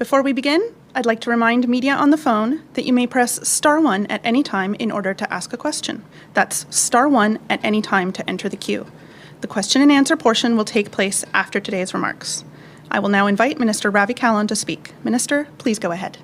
Before we begin, I'd like to remind media on the phone that you may press *1 at any time in order to ask a question. That's *1 at any time to enter the queue. The question and answer portion will take place after today's remarks. I will now invite Minister Ravi Kahlon to speak. Minister, please go ahead.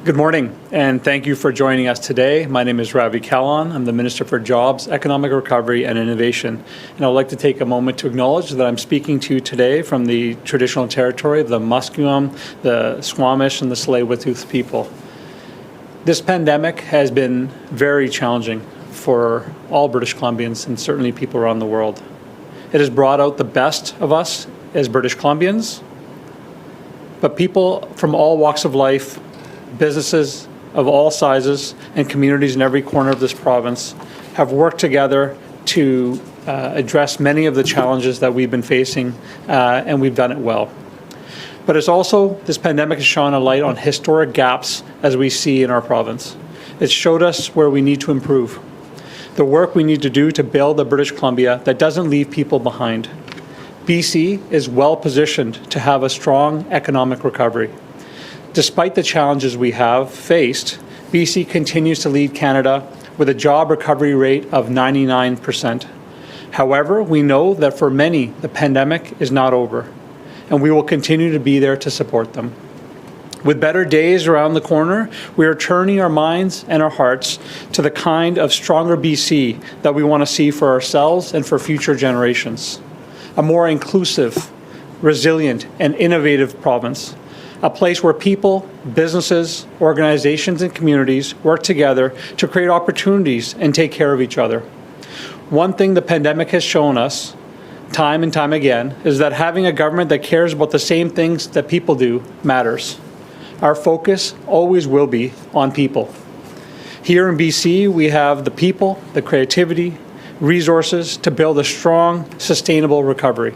Good morning, and thank you for joining us today. My name is Ravi Kahlon. I'm the Minister for Jobs, Economic Recovery and Innovation. And I would like to take a moment to acknowledge that I'm speaking to you today from the traditional territory of the Musqueam, the Squamish, and the Tsleil-Waututh people. This pandemic has been very challenging for all British Columbians and certainly people around the world. It has brought out the best of us as British Columbians, but people from all walks of life, businesses of all sizes, and communities in every corner of this province have worked together to address many of the challenges that we've been facing, and we've done it well. But it's also, this pandemic has shone a light on historic gaps as we see in our province. It's showed us where we need to improve, the work we need to do to build a British Columbia that doesn't leave people behind. BC is well positioned to have a strong economic recovery. Despite the challenges we have faced, BC continues to lead Canada with a job recovery rate of 99%. However, we know that for many, the pandemic is not over, and we will continue to be there to support them. With better days around the corner, we are turning our minds and our hearts to the kind of stronger BC that we want to see for ourselves and for future generations. A more inclusive, resilient, and innovative province. A place where people, businesses, organizations, and communities work together to create opportunities and take care of each other. One thing the pandemic has shown us, time and time again, is that having a government that cares about the same things that people do matters. Our focus always will be on people. Here in BC, we have the people, the creativity, resources to build a strong, sustainable recovery.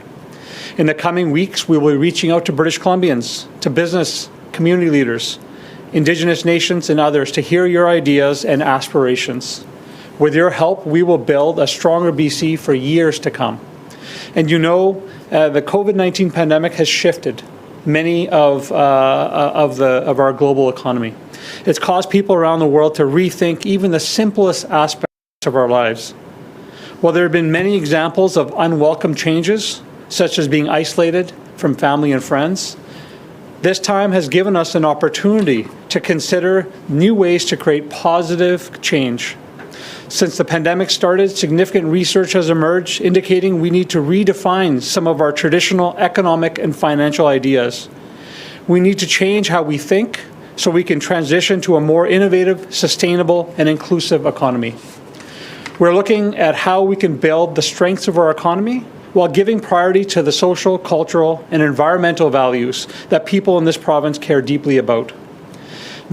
In the coming weeks, we will be reaching out to British Columbians, to business, community leaders, Indigenous nations, and others to hear your ideas and aspirations. With your help, we will build a stronger BC for years to come. And you know, the COVID-19 pandemic has shifted many of our global economy. It's caused people around the world to rethink even the simplest aspects of our lives. While there have been many examples of unwelcome changes, such as being isolated from family and friends, this time has given us an opportunity to consider new ways to create positive change. Since the pandemic started, significant research has emerged indicating we need to redefine some of our traditional economic and financial ideas. We need to change how we think so we can transition to a more innovative, sustainable, and inclusive economy. We're looking at how we can build the strengths of our economy while giving priority to the social, cultural, and environmental values that people in this province care deeply about.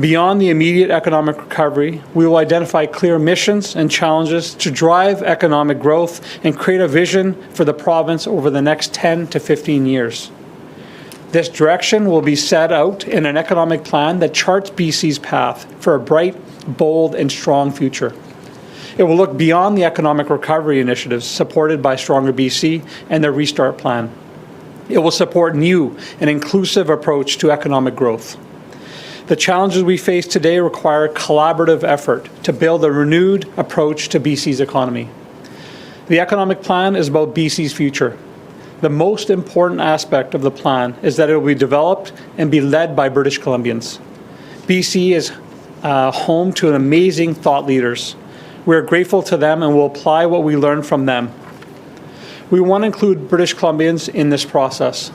Beyond the immediate economic recovery, we will identify clear missions and challenges to drive economic growth and create a vision for the province over the next 10 to 15 years. This direction will be set out in an economic plan that charts BC's path for a bright, bold, and strong future. It will look beyond the economic recovery initiatives supported by Stronger BC and the Restart Plan. It will support new and inclusive approach to economic growth. The challenges we face today require collaborative effort to build a renewed approach to BC's economy. The economic plan is about BC's future. The most important aspect of the plan is that it will be developed and be led by British Columbians. BC is home to amazing thought leaders. We are grateful to them and will apply what we learn from them. We want to include British Columbians in this process.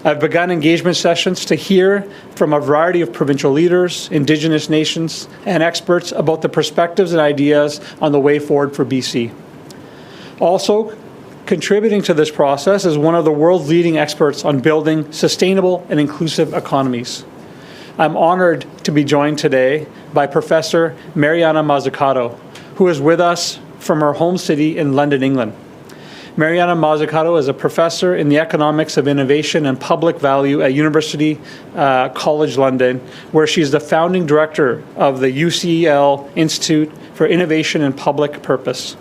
I've begun engagement sessions to hear from a variety of provincial leaders, Indigenous nations, and experts about the perspectives and ideas on the way forward for BC. Also, contributing to this process is one of the world's leading experts on building sustainable and inclusive economies. I'm honored to be joined today by Professor Mariana Mazzucato, who is with us from her home city in London, England. Mariana Mazzucato is a professor in the economics of innovation and public value at University College London, where she is the founding director of the UCL Institute for Innovation and Public Purpose.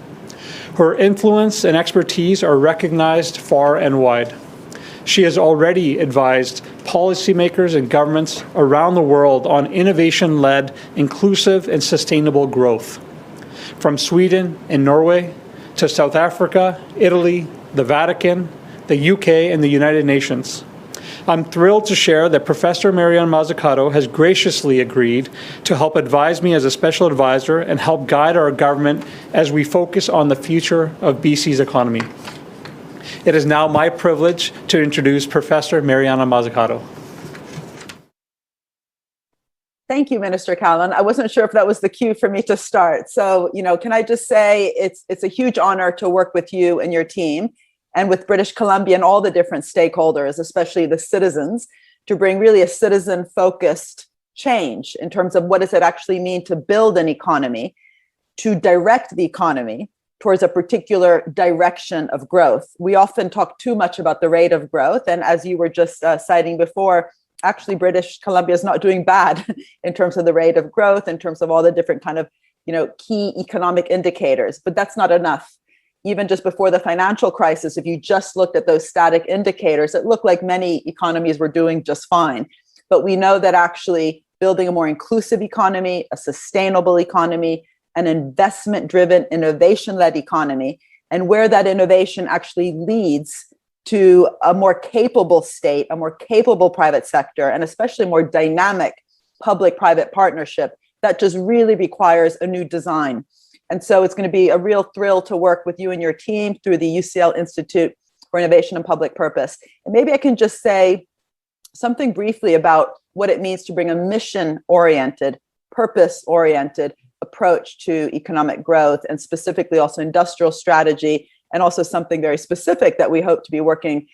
Her influence and expertise are recognized far and wide. She has already advised policymakers and governments around the world on innovation-led, inclusive and sustainable growth. From Sweden and Norway to South Africa, Italy, the Vatican, the UK, and the United Nations. I'm thrilled to share that Professor Mariana Mazzucato has graciously agreed to help advise me as a special advisor and help guide our government as we focus on the future of BC's economy. It is now my privilege to introduce Professor Mariana Mazzucato. Thank you, Minister Kahlon. I wasn't sure if that was the cue for me to start. So, can I just say it's a huge honor to work with you and your team and with British Columbia and all the different stakeholders, especially the citizens, to bring really a citizen-focused change in terms of what does it actually mean to build an economy, to direct the economy towards a particular direction of growth. We often talk too much about the rate of growth, and as you were just citing before, actually British Columbia is not doing bad in terms of the rate of growth, in terms of all the different kind of key economic indicators, but that's not enough. Even just before the financial crisis, if you just looked at those static indicators, it looked like many economies were doing just fine. But we know that actually building a more inclusive economy, a sustainable economy, an investment-driven, innovation-led economy, and where that innovation actually leads to a more capable state, a more capable private sector, and especially more dynamic public-private partnership, that just really requires a new design. And so it's going to be a real thrill to work with you and your team through the UCL Institute for Innovation and Public Purpose. And maybe I can just say something briefly about what it means to bring a mission-oriented, purpose-oriented approach to economic growth, and specifically also industrial strategy, and also something very specific that we hope to be working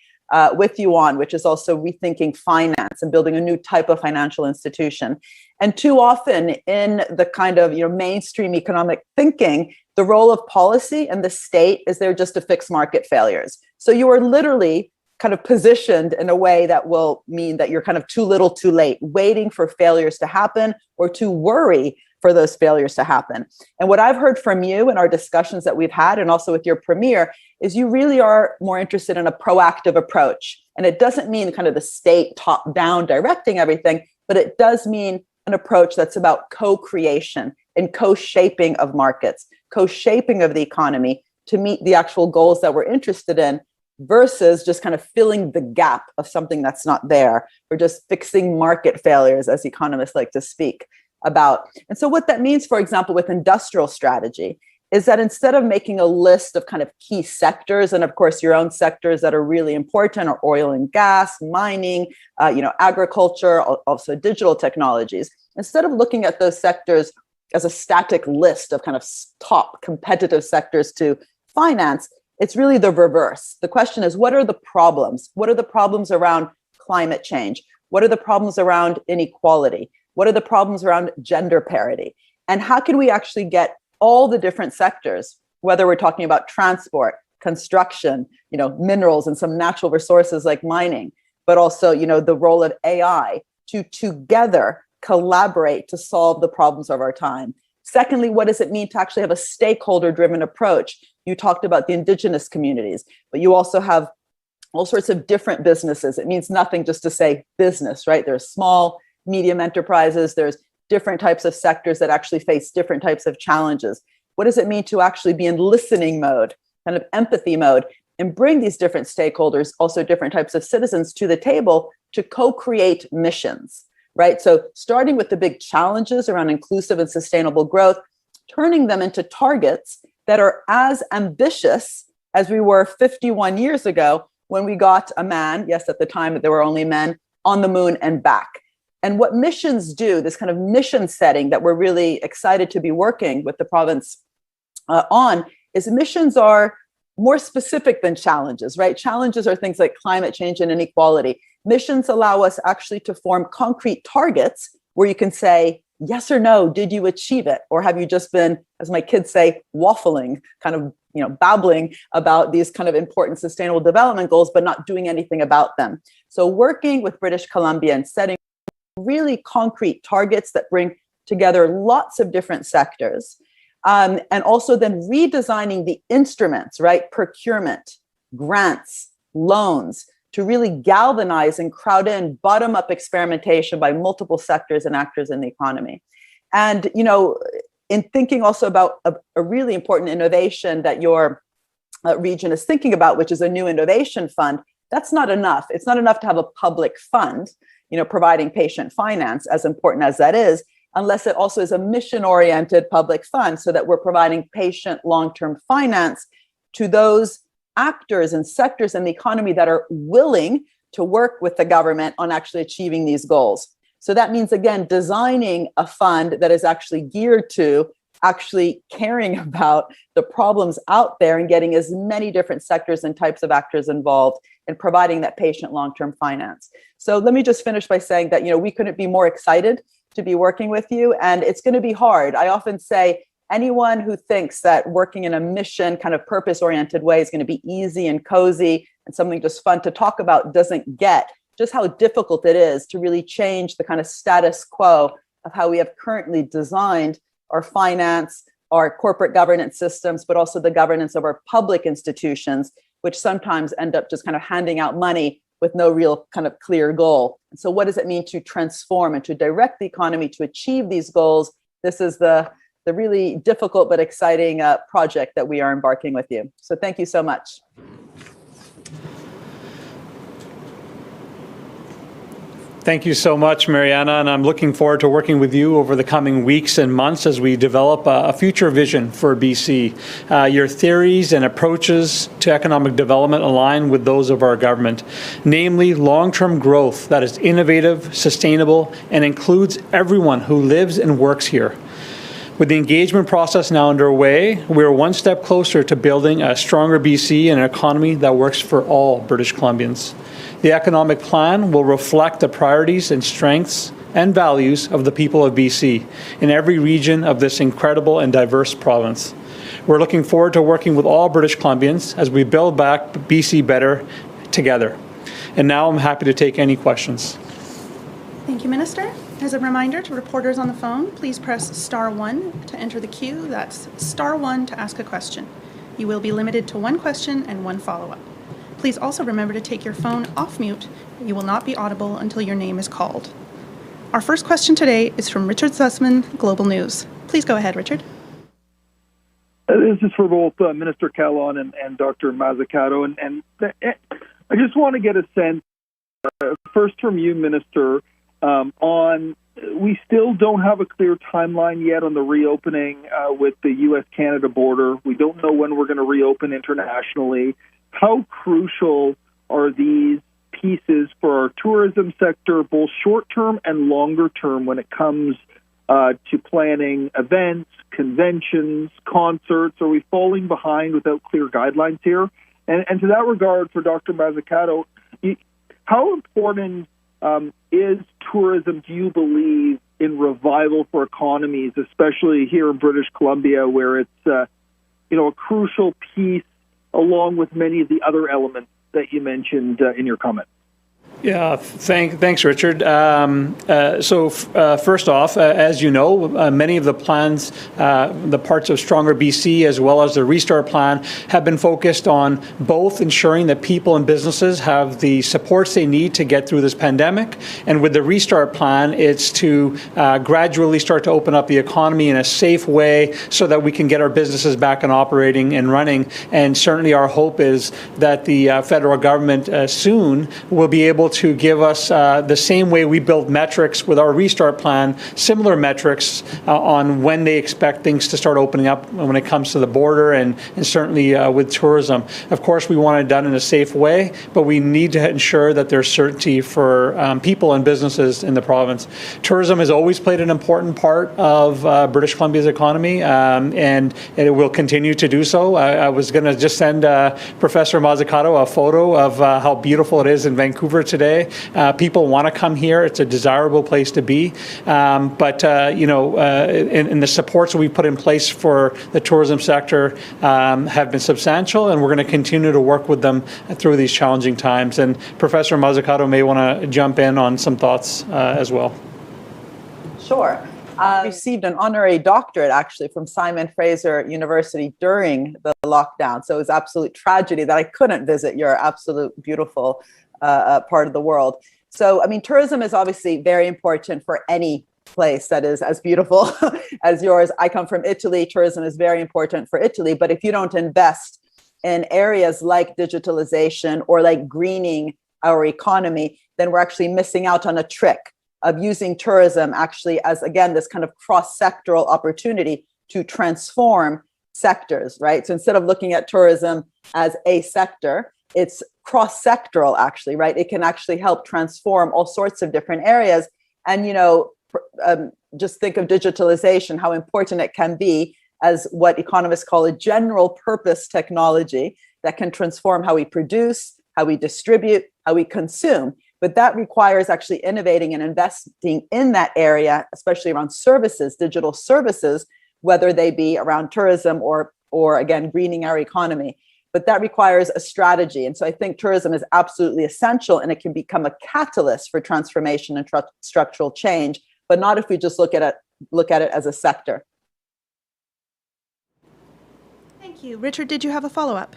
with you on, which is also rethinking finance and building a new type of financial institution. And too often in the kind of mainstream economic thinking, the role of policy and the state is there just to fix market failures. So you are literally kind of positioned in a way that will mean that you're kind of too little too late, waiting for failures to happen or to worry for those failures to happen. And what I've heard from you in our discussions that we've had, and also with your premier, is you really are more interested in a proactive approach. And it doesn't mean kind of the state top down directing everything, but it does mean an approach that's about co-creation and co-shaping of markets, co-shaping of the economy to meet the actual goals that we're interested in, versus just kind of filling the gap of something that's not there, or just fixing market failures, as economists like to speak about. And so what that means, for example, with industrial strategy, is that instead of making a list of kind of key sectors, and of course your own sectors that are really important are oil and gas, mining, agriculture, also digital technologies, instead of looking at those sectors as a static list of kind of top competitive sectors to finance, it's really the reverse. The question is, what are the problems? What are the problems around climate change? What are the problems around inequality? What are the problems around gender parity? And how can we actually get all the different sectors, whether we're talking about transport, construction, minerals and some natural resources like mining, but also, the role of AI, to together collaborate to solve the problems of our time. Secondly, what does it mean to actually have a stakeholder-driven approach? You talked about the indigenous communities, but you also have all sorts of different businesses. It means nothing just to say business, right? There's small, medium enterprises, there's different types of sectors that actually face different types of challenges. What does it mean to actually be in listening mode, kind of empathy mode, and bring these different stakeholders, also different types of citizens, to the table to co-create missions, right? So starting with the big challenges around inclusive and sustainable growth, turning them into targets that are as ambitious as we were 51 years ago when we got a man, yes, at the time there were only men, on the moon and back. And what missions do, this kind of mission setting that we're really excited to be working with the province on, is missions are more specific than challenges, right? Challenges are things like climate change and inequality. Missions allow us actually to form concrete targets where you can say, yes or no, did you achieve it? Or have you just been, as my kids say, waffling, kind of, babbling about these kind of important sustainable development goals, but not doing anything about them. So working with British Columbia and setting really concrete targets that bring together lots of different sectors, and also then redesigning the instruments, right? Procurement, grants, loans, to really galvanize and crowd in bottom-up experimentation by multiple sectors and actors in the economy. And, in thinking also about a really important innovation that your region is thinking about, which is a new innovation fund, that's not enough. It's not enough to have a public fund, providing patient finance, as important as that is, unless it also is a mission-oriented public fund so that we're providing patient long-term finance to those actors and sectors in the economy that are willing to work with the government on actually achieving these goals. So that means, again, designing a fund that is actually geared to actually caring about the problems out there and getting as many different sectors and types of actors involved in providing that patient long-term finance. So let me just finish by saying that, we couldn't be more excited to be working with you, and it's going to be hard. I often say anyone who thinks that working in a mission kind of purpose-oriented way is going to be easy and cozy and something just fun to talk about doesn't get just how difficult it is to really change the kind of status quo of how we have currently designed our finance, our corporate governance systems, but also the governance of our public institutions, which sometimes end up just kind of handing out money with no real kind of clear goal. And so what does it mean to transform and to direct the economy to achieve these goals? This is the really difficult but exciting project that we are embarking with you. So thank you so much. Thank you so much, Mariana, and I'm looking forward to working with you over the coming weeks and months as we develop a future vision for BC. Your theories and approaches to economic development align with those of our government, namely long-term growth that is innovative, sustainable, and includes everyone who lives and works here. With the engagement process now underway, we are one step closer to building a stronger BC and an economy that works for all British Columbians. The economic plan will reflect the priorities and strengths and values of the people of BC in every region of this incredible and diverse province. We're looking forward to working with all British Columbians as we build back BC better together. And now I'm happy to take any questions. Thank you, Minister. As a reminder to reporters on the phone, please press *1 to enter the queue. That's *1 to ask a question. You will be limited to one question and one follow-up. Please also remember to take your phone off mute. You will not be audible until your name is called. Our first question today is from Richard Sussman, Global News. Please go ahead, Richard. This is for both Minister Kahlon and Dr. Mazzucato. And I just want to get a sense, first from you, Minister, we still don't have a clear timeline yet on the reopening with the U.S.-Canada border. We don't know when we're going to reopen internationally. How crucial are these pieces for our tourism sector, both short-term and longer-term, when it comes to planning events, conventions, concerts? Are we falling behind without clear guidelines here? And to that regard, for Dr. Mazzucato, how important is tourism, do you believe, in revival for economies, especially here in British Columbia, where it's a crucial piece along with many of the other elements that you mentioned in your comment? Yeah, thanks, Richard. First off, as you know, many of the plans, the parts of Stronger BC as well as the Restart Plan, have been focused on both ensuring that people and businesses have the supports they need to get through this pandemic. And with the Restart Plan, it's to gradually start to open up the economy in a safe way so that we can get our businesses back and operating and running. And certainly our hope is that the federal government soon will be able to give us the same way we build metrics with our Restart Plan, similar metrics on when they expect things to start opening up when it comes to the border and certainly with tourism. Of course, we want it done in a safe way, but we need to ensure that there's certainty for people and businesses in the province. Tourism has always played an important part of British Columbia's economy, and it will continue to do so. I was going to just send Professor Mazzucato a photo of how beautiful it is in Vancouver today. People want to come here. It's a desirable place to be. But the supports we put in place for the tourism sector have been substantial, and we're going to continue to work with them through these challenging times. And Professor Mazzucato may want to jump in on some thoughts as well. Sure. Received an honorary doctorate actually from Simon Fraser University during the lockdown. So it was absolute tragedy that I couldn't visit your absolute beautiful part of the world. So, I mean, tourism is obviously very important for any place that is as beautiful as yours. I come from Italy. Tourism is very important for Italy. But if you don't invest in areas like digitalization or like greening our economy, then we're actually missing out on a trick of using tourism actually as, again, this kind of cross-sectoral opportunity to transform sectors, right? So instead of looking at tourism as a sector, it's cross-sectoral actually, right? It can actually help transform all sorts of different areas. And, just think of digitalization, how important it can be as what economists call a general purpose technology that can transform how we produce, how we distribute, how we consume. But that requires actually innovating and investing in that area, especially around services, digital services, whether they be around tourism or again, greening our economy. But that requires a strategy. And so I think tourism is absolutely essential, and it can become a catalyst for transformation and structural change, but not if we just look at it as a sector. Thank you. Richard, did you have a follow-up?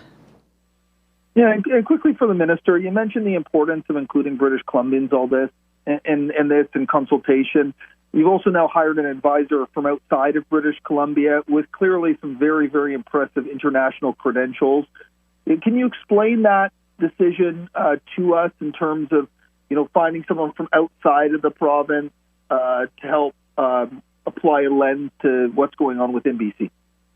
Yeah, and quickly for the minister, you mentioned the importance of including British Columbians, all this, and this in consultation. You've also now hired an advisor from outside of British Columbia with clearly some very, very impressive international credentials. Can you explain that decision to us in terms of, finding someone from outside of the province to help apply a lens to what's going on within BC?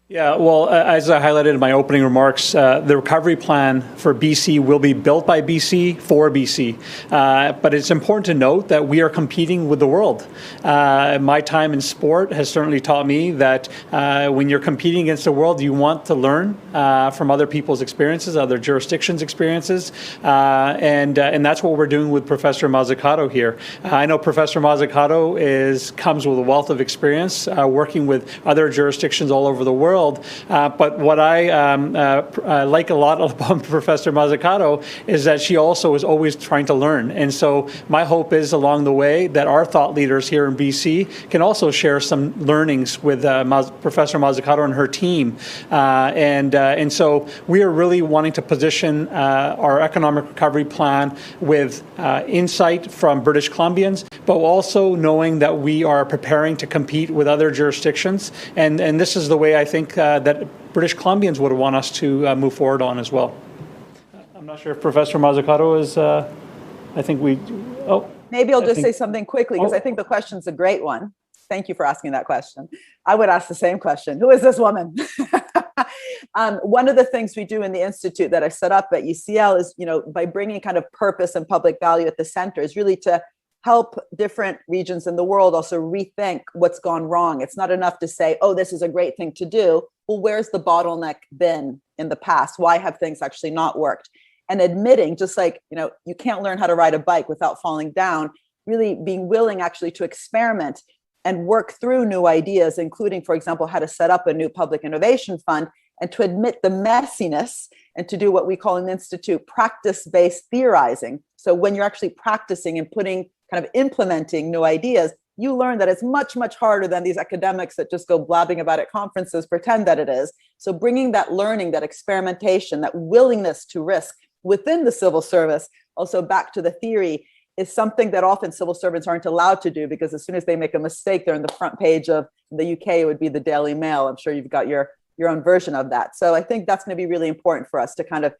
Yeah, well, as I highlighted in my opening remarks, the recovery plan for BC will be built by BC for BC. But it's important to note that we are competing with the world. My time in sport has certainly taught me that when you're competing against the world, you want to learn from other people's experiences, other jurisdictions' experiences. And that's what we're doing with Professor Mazzucato here. I know Professor Mazzucato comes with a wealth of experience working with other jurisdictions all over the world. But what I like a lot about Professor Mazzucato is that she also is always trying to learn. And so my hope is along the way that our thought leaders here in BC can also share some learnings with Professor Mazzucato and her team. And so we are really wanting to position our economic recovery plan with insight from British Columbians, but also knowing that we are preparing to compete with other jurisdictions. And this is the way I think that British Columbians would want us to move forward on as well. I'm not sure if Professor Mazzucato is, Maybe I'll just say something quickly, because I think the question's a great one. Thank you for asking that question. I would ask the same question. Who is this woman? One of the things we do in the Institute that I set up at UCL is, by bringing kind of purpose and public value at the center, is really to help different regions in the world also rethink what's gone wrong. It's not enough to say, oh, this is a great thing to do. Well, where's the bottleneck been in the past? Why have things actually not worked? And admitting, just like, you can't learn how to ride a bike without falling down, really being willing actually to experiment and work through new ideas, including, for example, how to set up a new public innovation fund, and to admit the messiness and to do what we call in the Institute practice-based theorizing. So when you're actually practicing and kind of implementing new ideas, you learn that it's much, much harder than these academics that just go blabbing about at conferences, pretend that it is. So bringing that learning, that experimentation, that willingness to risk within the civil service, also back to the theory, is something that often civil servants aren't allowed to do, because as soon as they make a mistake, they're on the front page of the UK, it would be the Daily Mail. I'm sure you've got your own version of that. So I think that's going to be really important for us to kind of,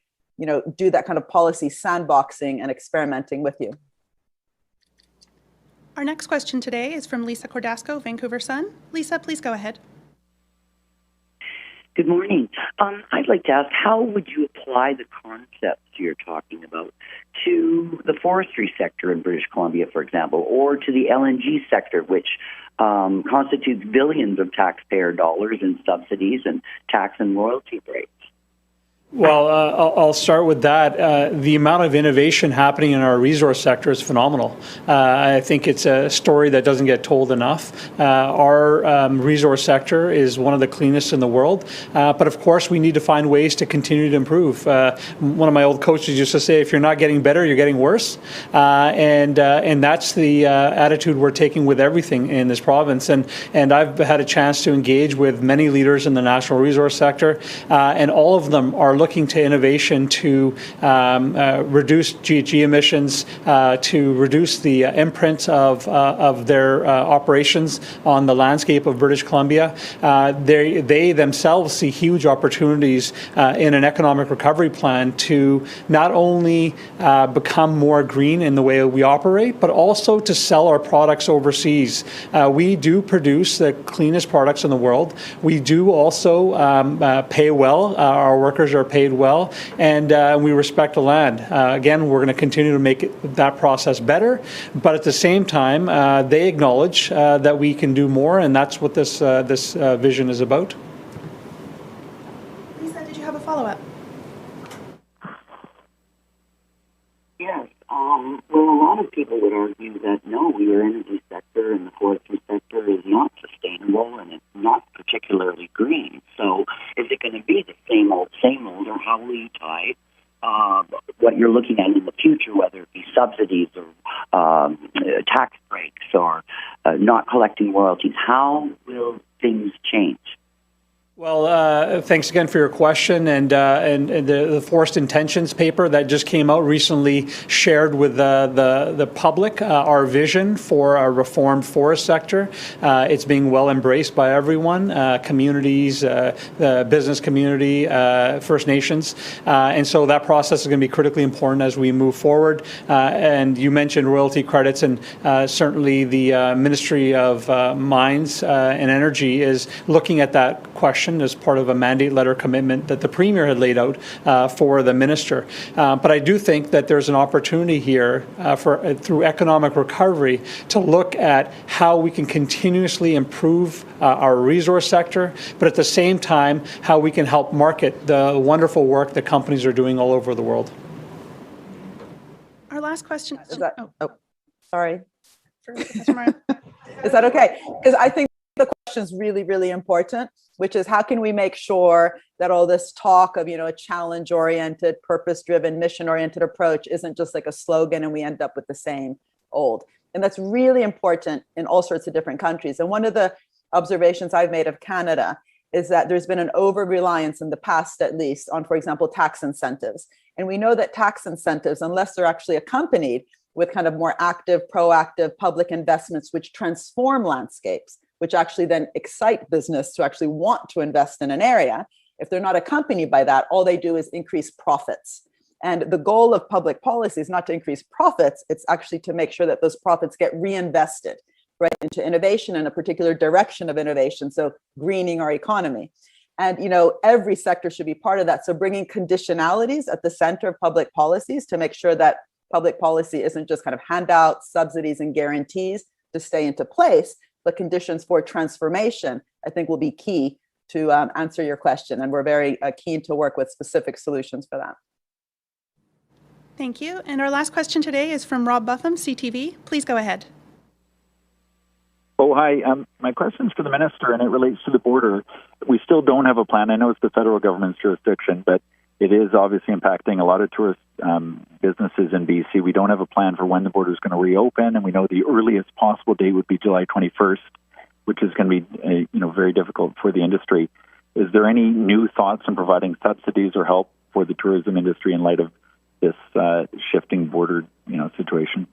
do that kind of policy sandboxing and experimenting with you. Our next question today is from Lisa Cordasco, Vancouver Sun. Lisa, please go ahead. Good morning. I'd like to ask, how would you apply the concepts you're talking about to the forestry sector in British Columbia, for example, or to the LNG sector, which constitutes billions of taxpayer dollars in subsidies and tax and royalty breaks? Well, I'll start with that. The amount of innovation happening in our resource sector is phenomenal. I think it's a story that doesn't get told enough. Our resource sector is one of the cleanest in the world, but of course we need to find ways to continue to improve. One of my old coaches used to say, if you're not getting better, you're getting worse. And that's the attitude we're taking with everything in this province. And I've had a chance to engage with many leaders in the natural resource sector, and all of them are looking to innovation to reduce GHG emissions, to reduce the imprint of their operations on the landscape of British Columbia. They themselves see huge opportunities in an economic recovery plan to not only become more green in the way we operate, but also to sell our products overseas. We do produce the cleanest products in the world. We do also pay well. Our workers are paid well, and we respect the land. Again, we're going to continue to make that process better, but at the same time, they acknowledge that we can do more, and that's what this vision is about. Lisa, did you have a follow-up? Yes. Well, a lot of people would argue that no, your energy sector and the forestry sector is not sustainable and it's not particularly green. So is it going to be the same old, or how will you tie what you're looking at in the future, whether it be subsidies or tax breaks or not collecting royalties? How will things change? Well, thanks again for your question. And the Forest Intentions paper that just came out recently shared with the public our vision for a reformed forest sector. It's being well embraced by everyone, communities, the business community, First Nations. And so that process is going to be critically important as we move forward. And you mentioned royalty credits, and certainly the Ministry of Mines and Energy is looking at that question as part of a mandate letter commitment that the Premier had laid out for the Minister. But I do think that there's an opportunity here through economic recovery to look at how we can continuously improve our resource sector, but at the same time, how we can help market the wonderful work that companies are doing all over the world. Our last question. Sorry. For Professor Mariana. Is that okay? Because I think the question is really, really important, which is how can we make sure that all this talk of, a challenge-oriented, purpose-driven, mission-oriented approach isn't just like a slogan and we end up with the same old. And that's really important in all sorts of different countries. And one of the observations I've made of Canada is that there's been an over-reliance in the past, at least, on, for example, tax incentives. And we know that tax incentives, unless they're actually accompanied with kind of more active, proactive public investments which transform landscapes, which actually then excite business to actually want to invest in an area. If they're not accompanied by that, all they do is increase profits. And the goal of public policy is not to increase profits, it's actually to make sure that those profits get reinvested, right, into innovation and a particular direction of innovation, so greening our economy. And, every sector should be part of that. So bringing conditionalities at the center of public policies to make sure that public policy isn't just kind of handouts, subsidies, and guarantees to stay into place, but conditions for transformation, I think, will be key to answer your question. And we're very keen to work with specific solutions for that. Thank you. And our last question today is from Rob Buffum, CTV. Please go ahead. Oh, hi. My question is for the minister, and it relates to the border. We still don't have a plan. I know it's the federal government's jurisdiction, but it is obviously impacting a lot of tourist businesses in BC. We don't have a plan for when the border is going to reopen, and we know the earliest possible date would be July 21st, which is going to be very difficult for the industry. Is there any new thoughts on providing subsidies or help for the tourism industry in light of this shifting border situation?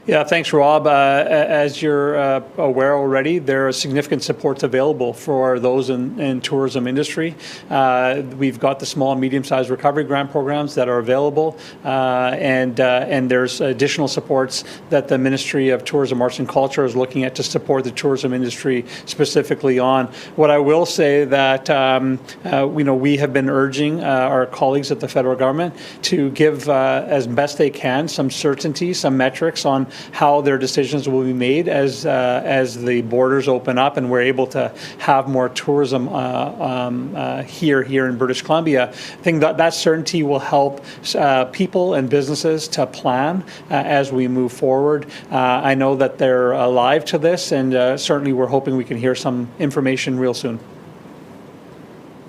Yeah, thanks, Rob. As you're aware already, there are significant supports available for those in tourism industry. We've got the small and medium-sized recovery grant programs that are available, and there's additional supports that the Ministry of Tourism, Arts and Culture is looking at to support the tourism industry specifically on. What I will say that we have been urging our colleagues at the federal government to give as best they can some certainty, some metrics on how their decisions will be made as the borders open up and we're able to have more tourism here in British Columbia. I think that certainty will help people and businesses to plan as we move forward. I know that they're alive to this, and certainly we're hoping we can hear some information real soon.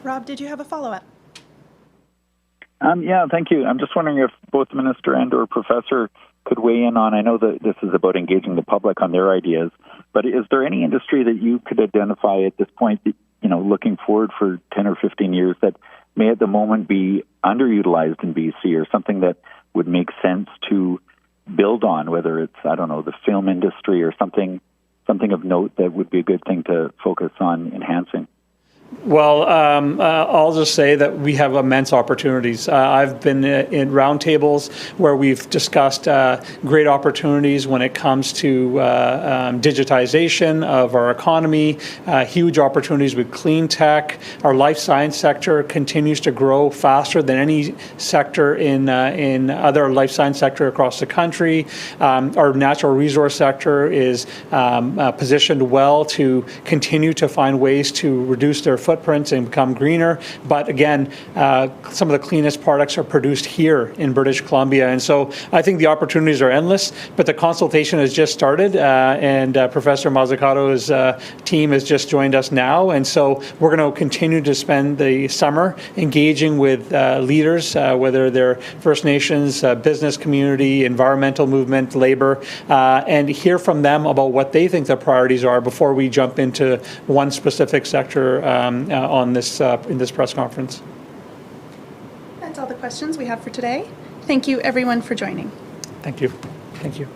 Rob, did you have a follow-up? Yeah, thank you. I'm just wondering if both the minister and or professor could weigh in on, I know that this is about engaging the public on their ideas, but is there any industry that you could identify at this point that, looking forward for 10 or 15 years that may at the moment be underutilized in BC or something that would make sense to build on, whether it's, I don't know, the film industry or something of note that would be a good thing to focus on enhancing? Well, I'll just say that we have immense opportunities. I've been in roundtables where we've discussed great opportunities when it comes to digitization of our economy, huge opportunities with clean tech. Our life science sector continues to grow faster than any sector in other life science sector across the country. Our natural resource sector is positioned well to continue to find ways to reduce their footprints and become greener. But again, some of the cleanest products are produced here in British Columbia. And so I think the opportunities are endless, but the consultation has just started and Professor Mazzucato's team has just joined us now. And so we're going to continue to spend the summer engaging with leaders, whether they're First Nations, business community, environmental movement, labor, and hear from them about what they think their priorities are before we jump into one specific sector on this in this press conference. That's all the questions we have for today. Thank you, everyone, for joining. Thank you. Thank you.